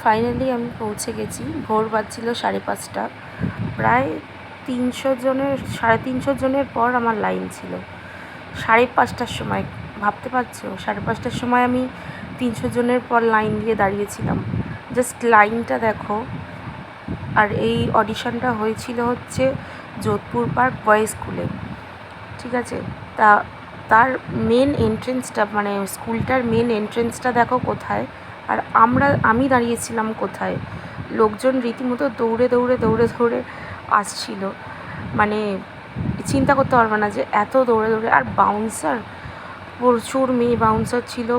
Finally আমি পৌঁছে গেছি। ভোর বাজছিল 5:30। প্রায় 350 জনের পর আমার লাইন ছিল 5:30টার সময়। ভাবতে পারছো, 5:30টার সময় আমি 300 জনের পর লাইন দিয়ে দাঁড়িয়েছিলাম। জাস্ট লাইনটা দেখো। আর এই অডিশনটা হয়েছিল হচ্ছে যোধপুর পার্ক বয়েজ স্কুলে, ঠিক আছে। তার মেন এন্ট্রেন্সটা, মানে স্কুলটার মেন এন্ট্রেন্সটা দেখো কোথায়, আর আমি দাঁড়িয়েছিলাম কোথায়। লোকজন রীতিমতো দৌড়ে দৌড়ে দৌড়ে দৌড়ে আসছিল, মানে চিন্তা করতে পারবে না যে এত দৌড়ে দৌড়ে। আর বাউন্সার, প্রচুর মেয়ে বাউন্সার ছিল,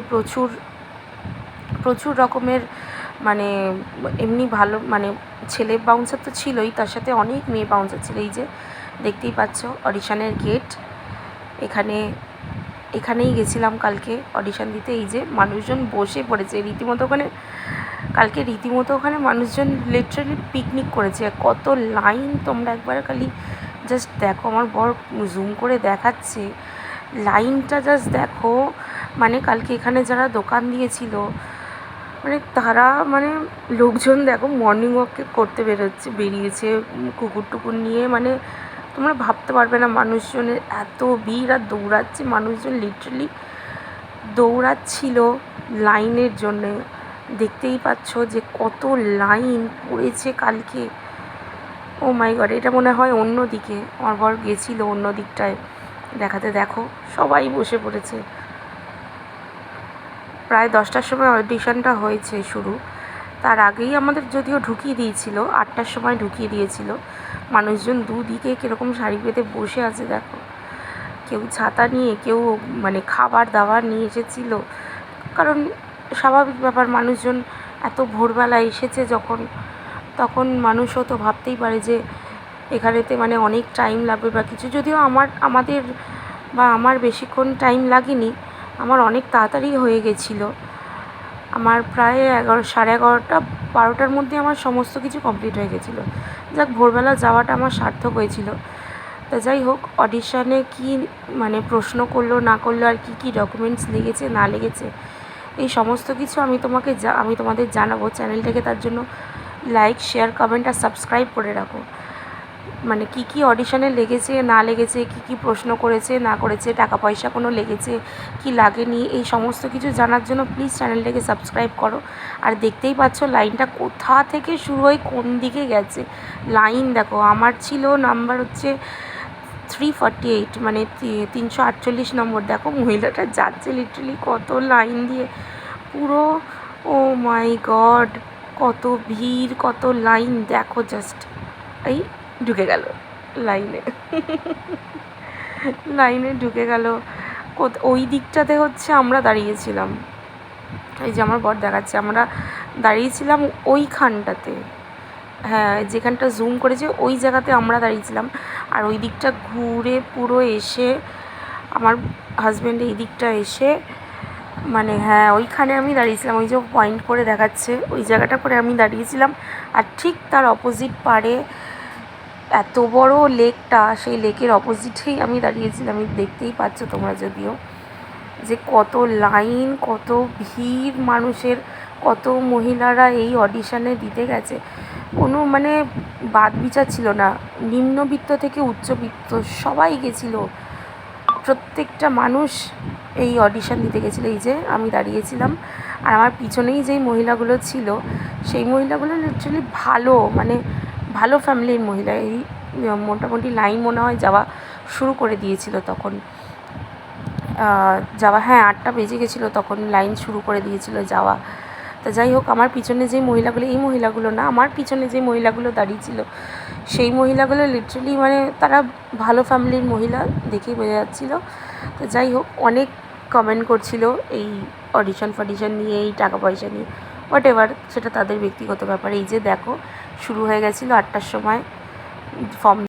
প্রচুর রকমের, মানে এমনি ভালো, মানে ছেলে বাউন্সার তো ছিলই, তার সাথে অনেক মেয়ে বাউন্সার ছিল। এই যে দেখতেই পাচ্ছ অডিশনের গেট, এখানেই গেছিলাম কালকে অডিশন দিতে। এই যে মানুষজন বসে পড়েছে রীতিমতো ওখানে, কালকে রীতিমতো ওখানে মানুষজন লিটারালি পিকনিক করেছে। কত লাইন, তোমরা একবার খালি জাস্ট দেখো। আমার বর জুম করে দেখাচ্ছে লাইনটা, জাস্ট দেখো। মানে কালকে এখানে যারা দোকান দিয়েছিল, মানে তারা, মানে লোকজন দেখো মর্নিং ওয়াক করতে বেরিয়েছে কুকুর টুকুর নিয়ে। মানে তোমরা ভাবতে পারবে না মানুষজনের এত ভিড়। আর দৌড়াচ্ছে মানুষজন, লিটারালি দৌড়াচ্ছিল লাইনের জন্যে। দেখতেই পাচ্ছ যে কত লাইন পড়েছে কালকে। ও মাই গড, এটা মনে হয় অন্য দিকে, আমার বর গেছিলো অন্য দিকটায় দেখাতে। দেখো সবাই বসে পড়েছে। প্রায় 10টার সময় অডিশনটা হয়েছে শুরু, তার আগেই আমাদের যদিও ঢুকিয়ে দিয়েছিল, 8টার সময় ঢুকিয়ে দিয়েছিল। মানুষজন দুদিকে কীরকম সারি পেতে বসে আছে দেখো। কেউ ছাতা নিয়ে, কেউ মানে খাবার দাবার নিয়ে এসেছিল। কারণ স্বাভাবিক ব্যাপার, মানুষজন এত ভোরবেলা এসেছে যখন, তখন মানুষও তো ভাবতেই পারে যে এখানেতে মানে অনেক টাইম লাগবে বা কিছু। যদিও আমার বেশিক্ষণ টাইম লাগেনি, আমার অনেক তাড়াতাড়ি হয়ে গেছিলো। আমার প্রায় 11:30 12টার মধ্যে আমার সমস্ত কিছু কমপ্লিট হয়ে গেছিলো। যাক, ভোরবেলা যাওয়াটা আমার সার্থক হয়েছিল। তা যাই হোক, অডিশনে কি মানে প্রশ্ন করলো না করলো, আর কি ডকুমেন্টস লেগেছে না লেগেছে, এই সমস্ত কিছু আমি তোমাদের জানাবো। চ্যানেলটাকে তার জন্য লাইক, শেয়ার, কমেন্ট আর সাবস্ক্রাইব করে রাখো। মানে কি অডিশনে লেগেছে না লেগেছে, কি প্রশ্ন করেছে না করেছে, টাকা পয়সা কোনো লেগেছে কি লাগেনি, এই সমস্ত কিছু জানার জন্য প্লিজ চ্যানেলটাকে সাবস্ক্রাইব করো। আর দেখতেই পাচ্ছ লাইনটা কোথা থেকে শুরু হয়ে কোন দিকে গেছে। লাইন দেখো, আমার ছিল নাম্বার হচ্ছে 348, মানে 348 নম্বর। দেখো মহিলাটা যাচ্ছে লিটারালি কত লাইন দিয়ে পুরো। ও মাই গড, কত ভিড়, কত লাইন দেখো। জাস্ট এই ঢুকে গেল লাইনে ঢুকে গেল। ওই দিকটাতে হচ্ছে আমরা দাঁড়িয়েছিলাম। এই যে আমার বর দেখাচ্ছে, আমরা দাঁড়িয়েছিলাম ওইখানটাতে, হ্যাঁ যেখানটা জুম করেছে ওই জায়গাতে আমরা দাঁড়িয়েছিলাম। আর ওই দিকটা ঘুরে পুরো এসে আমার হাজব্যান্ড এই দিকটা এসে, মানে হ্যাঁ ওইখানে আমি দাঁড়িয়েছিলাম। ওই যে পয়েন্ট করে দেখাচ্ছে ওই জায়গাটা করে আমি দাঁড়িয়েছিলাম। আর ঠিক তার অপোজিট পারে এত বড় লেকটা, সেই লেকের অপোজিটেই আমি দাঁড়িয়েছিলাম। দেখতেই পাচ্ছ তোমরা যদিও যে কত লাইন, কত ভিড় মানুষের, কত মহিলারা এই অডিশনে দিতে গেছে। কোনো মানে বাদ বিচার ছিল না, নিম্নবিত্ত থেকে উচ্চবিত্ত সবাই গেছিলো। প্রত্যেকটা মানুষ এই অডিশন দিতে গেছিলো। এই যে আমি দাঁড়িয়েছিলাম, আর আমার পিছনেই যেই মহিলাগুলো ছিল, সেই মহিলাগুলো লিটারালি ভালো, মানে ভালো ফ্যামিলির মহিলা। এই মোটামুটি লাইন মনে হয় যাওয়া শুরু করে দিয়েছিল তখন, হ্যাঁ 8টা বেজে গেছিলো তখন লাইন শুরু করে দিয়েছিল যাওয়া। তা যাই হোক, আমার পিছনে যে মহিলাগুলো, এই মহিলাগুলো না, আমার পিছনে যে মহিলাগুলো দাঁড়িয়েছিল, সেই মহিলাগুলো লিটারালি মানে তারা ভালো ফ্যামিলির মহিলা, দেখেই বোঝা যাচ্ছিলো। তো যাই হোক, অনেক কমেন্ট করছিল এই অডিশন ফডিশন নিয়ে, এই টাকা পয়সা নিয়ে, হোয়াট এভার, সেটা তাদের ব্যক্তিগত ব্যাপার। এই যে দেখো শুরু হয়ে গেছিলো 8টার সময় ফর্ম